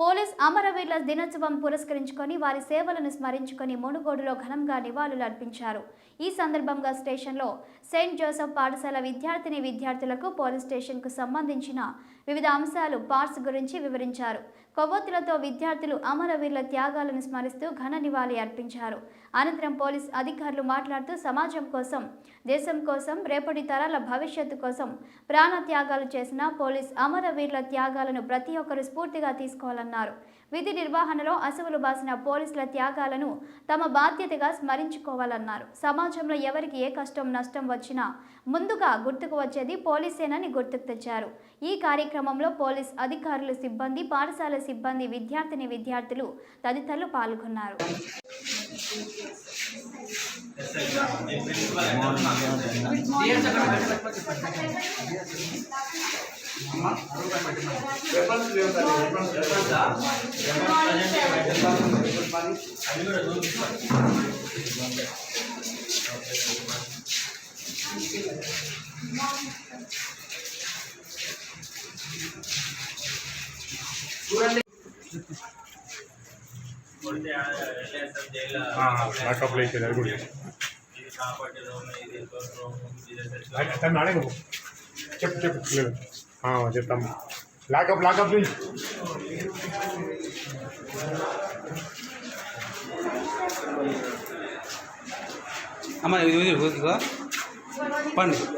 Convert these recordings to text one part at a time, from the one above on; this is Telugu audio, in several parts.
పోలీస్ అమరవీరుల దినోత్సవం పురస్కరించుకొని వారి సేవలను స్మరించుకొని మునుగోడులో ఘనంగా నివాళులు అర్పించారు. ఈ సందర్భంగా స్టేషన్లో సెయింట్ జోసెఫ్ పాఠశాల విద్యార్థులకు పోలీస్ స్టేషన్కు సంబంధించిన వివిధ అంశాలు పార్ట్స్ గురించి వివరించారు. కొవ్వొత్తులతో విద్యార్థులు అమరవీరుల త్యాగాలను స్మరిస్తూ ఘన నివాళి అర్పించారు. అనంతరం పోలీస్ అధికారులు మాట్లాడుతూ సమాజం కోసం, దేశం కోసం, రేపటి తరాల భవిష్యత్తు కోసం ప్రాణ త్యాగాలు చేసిన పోలీస్ అమరవీరుల త్యాగాలను ప్రతి ఒక్కరూ స్ఫూర్తిగా తీసుకోవాలన్నారు. విధి నిర్వహణలో అసువులు బాసిన పోలీసుల త్యాగాలను తమ బాధ్యతగా స్మరించుకోవాలన్నారు. సమాజంలో ఎవరికి ఏ కష్టం నష్టం వచ్చినా ముందుగా గుర్తుకు వచ్చేది పోలీసేనని గుర్తుకు తెచ్చారు. ఈ కార్యక్రమంలో పోలీస్ అధికారులు, సిబ్బంది, పాఠశాల సిబ్బంది, విద్యార్థులు తదితరులు పాల్గొన్నారు. చెప్తాము. Lockup please. అమ్మ పండి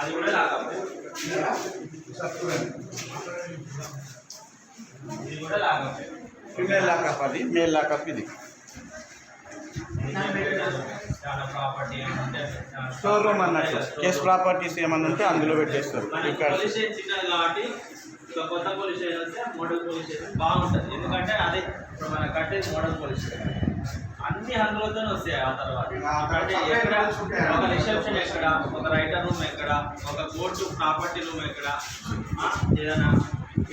అది కూడా లాకప్, ఇది కూడా లాకప్. ఫీమేల్ లాకప్, అది మేల్ లాకప్. ఇది స్టోర్ రూమ్ అన్నట్టు. కేస్ ప్రాపర్టీస్ ఏమన్నా ఉంటే అందులో పెట్టేస్తారు. పోలీస్ స్టేషన్ చిన్నది కాబట్టి కొత్త పోలీస్ స్టేషన్ వస్తే మోడల్ పోలీస్ స్టేషన్ బాగుంటుంది. ఎందుకంటే అదే ఇప్పుడు మనం కట్టేది మోడల్ పోలీస్ స్టేషన్, అన్ని హంగులతోనే వస్తాయి. ఆ తర్వాత ఎక్కడ ఒక రిసెప్షన్ ఎక్కడ, ఒక రైటర్ రూమ్ ఎక్కడ, ఒక కోర్టు ప్రాపర్టీ రూమ్ ఎక్కడ, ఏదైనా